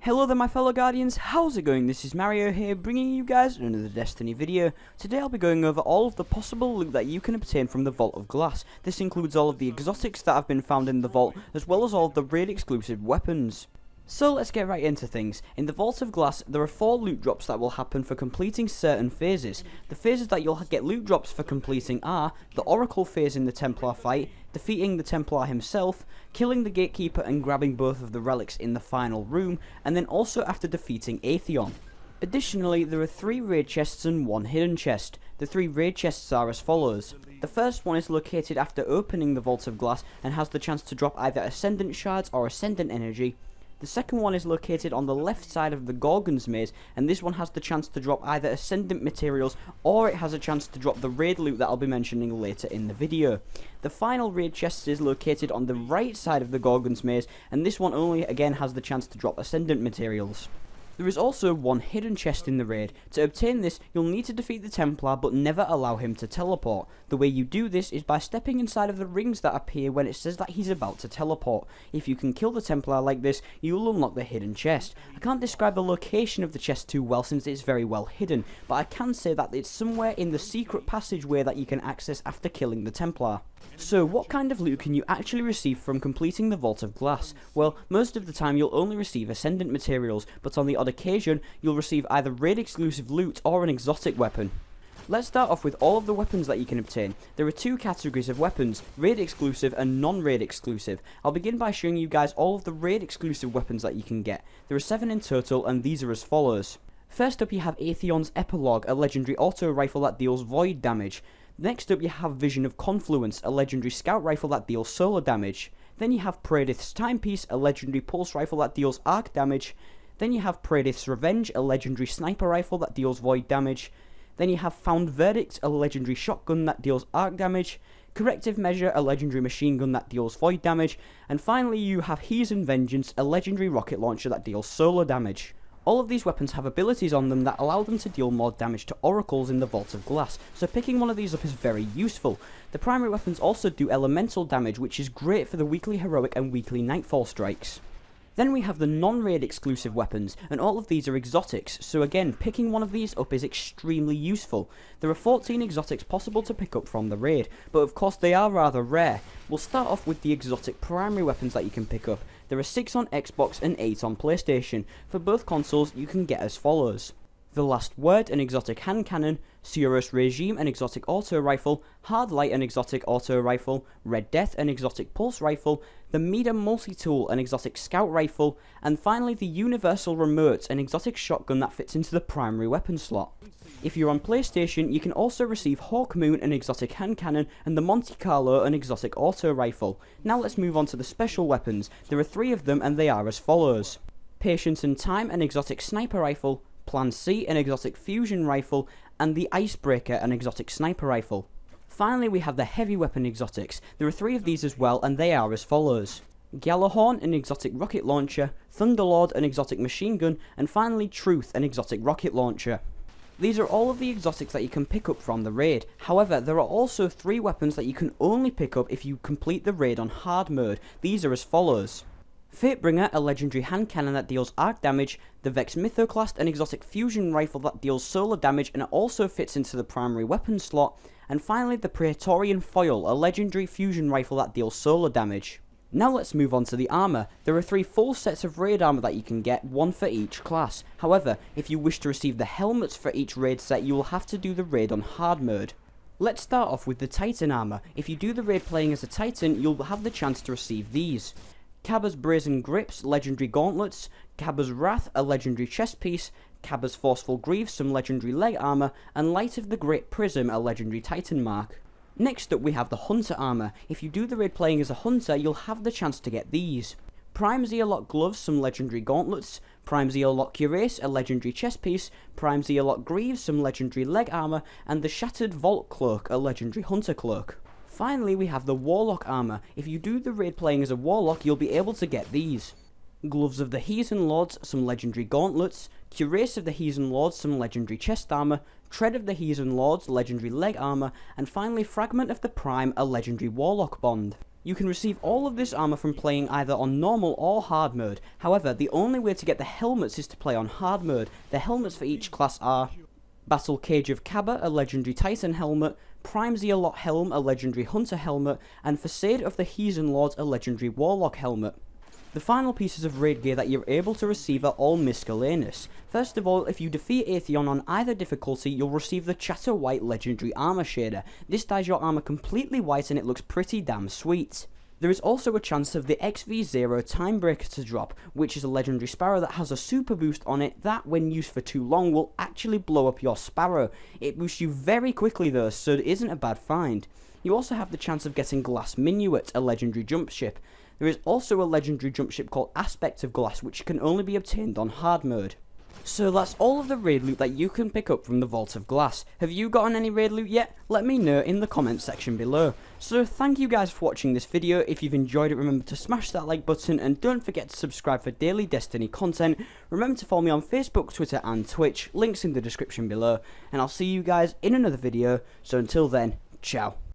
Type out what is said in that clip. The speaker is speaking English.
Hello there my fellow Guardians, how's it going? This is Mario here, bringing you guys another Destiny video. Today I'll be going over all of the possible loot that you can obtain from the Vault of Glass. This includes all of the exotics that have been found in the vault, as well as all of the raid exclusive weapons. So let's get right into things. In the Vault of Glass, there are 4 loot drops that will happen for completing certain phases. The phases that you'll get loot drops for completing are the Oracle phase in the Templar fight, defeating the Templar himself, killing the Gatekeeper and grabbing both of the relics in the final room, and then also after defeating Atheon. Additionally, there are 3 raid chests and 1 hidden chest. The 3 raid chests are as follows. The first one is located after opening the Vault of Glass and has the chance to drop either Ascendant Shards or Ascendant Energy. The second one is located on the left side of the Gorgon's Maze, and this one has the chance to drop either Ascendant materials or it has a chance to drop the raid loot that I'll be mentioning later in the video. The final raid chest is located on the right side of the Gorgon's Maze, and this one only again has the chance to drop Ascendant materials. There is also 1 hidden chest in the raid. To obtain this, you'll need to defeat the Templar but never allow him to teleport. The way you do this is by stepping inside of the rings that appear when it says that he's about to teleport. If you can kill the Templar like this, you'll unlock the hidden chest. I can't describe the location of the chest too well since it's very well hidden, but I can say that it's somewhere in the secret passageway that you can access after killing the Templar. So what kind of loot can you actually receive from completing the Vault of Glass? Well, most of the time you'll only receive Ascendant materials, but on the odd occasion you'll receive either raid exclusive loot or an exotic weapon. Let's start off with all of the weapons that you can obtain. There are 2 categories of weapons, raid exclusive and non-raid exclusive. I'll begin by showing you guys all of the raid exclusive weapons that you can get. There are 7 in total and these are as follows. First up you have Atheon's Epilogue, a legendary auto rifle that deals void damage. Next up you have Vision of Confluence, a legendary scout rifle that deals solar damage. Then you have Praedyth's Timepiece, a legendary pulse rifle that deals arc damage. Then you have Praedyth's Revenge, a legendary sniper rifle that deals void damage. Then you have Found Verdict, a legendary shotgun that deals arc damage. Corrective Measure, a legendary machine gun that deals void damage. And finally you have Heathen Vengeance, a legendary rocket launcher that deals solar damage. All of these weapons have abilities on them that allow them to deal more damage to oracles in the Vault of Glass, so picking one of these up is very useful. The primary weapons also do elemental damage, which is great for the weekly heroic and weekly nightfall strikes. Then we have the non-raid exclusive weapons, and all of these are exotics, so again, picking one of these up is extremely useful. There are 14 exotics possible to pick up from the raid, but of course they are rather rare. We'll start off with the exotic primary weapons that you can pick up. There are 6 on Xbox and 8 on PlayStation. For both consoles, you can get as follows. The Last Word, an exotic hand cannon, Suros Regime, an exotic auto rifle, Hard Light, an exotic auto rifle, Red Death, an exotic pulse rifle, the Mida Multi-Tool, an exotic scout rifle, and finally the Universal Remote, an exotic shotgun that fits into the primary weapon slot. If you're on PlayStation, you can also receive Hawkmoon, an exotic hand cannon, and the Monte Carlo, an exotic auto rifle. Now let's move on to the special weapons. There are 3 of them and they are as follows. Patience and Time, an exotic sniper rifle, Plan C, an exotic fusion rifle, and the Icebreaker, an exotic sniper rifle. Finally we have the heavy weapon exotics. There are 3 of these as well and they are as follows. Gjallarhorn, an exotic rocket launcher, Thunderlord, an exotic machine gun, and finally Truth, an exotic rocket launcher. These are all of the exotics that you can pick up from the raid. However, there are also 3 weapons that you can only pick up if you complete the raid on hard mode. These are as follows. Fatebringer, a legendary hand cannon that deals arc damage, the Vex Mythoclast, an exotic fusion rifle that deals solar damage and it also fits into the primary weapon slot, and finally the Praetorian Foil, a legendary fusion rifle that deals solar damage. Now let's move on to the armor. There are 3 full sets of raid armor that you can get, 1 for each class. However, if you wish to receive the helmets for each raid set, you will have to do the raid on hard mode. Let's start off with the Titan armor. If you do the raid playing as a Titan, you'll have the chance to receive these. Cabba's Brazen Grips, legendary gauntlets, Cabba's Wrath, a legendary chest piece, Cabba's Forceful Greaves, some legendary leg armor, and Light of the Great Prism, a legendary Titan mark. Next up we have the Hunter armor. If you do the raid playing as a Hunter, you'll have the chance to get these. Prime Zealot Gloves, some legendary gauntlets, Prime Zealot Cuirass, a legendary chest piece, Prime Zealot Greaves, some legendary leg armor, and the Shattered Vault Cloak, a legendary Hunter cloak. Finally we have the Warlock armor. If you do the raid playing as a Warlock, you'll be able to get these. Gloves of the Heathen Lords, some legendary gauntlets, Cuirass of the Heathen Lords, some legendary chest armor, Tread of the Heathen Lords, legendary leg armor, and finally Fragment of the Prime, a legendary Warlock bond. You can receive all of this armor from playing either on normal or hard mode. However, the only way to get the helmets is to play on hard mode. The helmets for each class are Battle Cage of Cabba, a legendary Titan helmet, Prime Zealot Helm, a legendary Hunter helmet, and Facade of the Heathen Lords, a legendary Warlock helmet. The final pieces of raid gear that you're able to receive are all miscellaneous. First of all, if you defeat Atheon on either difficulty, you'll receive the Chatter White legendary armor shader. This dyes your armor completely white and it looks pretty damn sweet. There is also a chance of the XV0 Timebreaker to drop, which is a legendary Sparrow that has a super boost on it that, when used for too long, will actually blow up your Sparrow. It boosts you very quickly though, so it isn't a bad find. You also have the chance of getting Glass Minuet, a legendary jump ship. There is also a legendary jump ship called Aspect of Glass, which can only be obtained on hard mode. So that's all of the raid loot that you can pick up from the Vault of Glass. Have you gotten any raid loot yet? Let me know in the comments section below. So thank you guys for watching this video. If you've enjoyed it, remember to smash that like button and don't forget to subscribe for daily Destiny content. Remember to follow me on Facebook, Twitter and Twitch, links in the description below, and I'll see you guys in another video. So until then, ciao.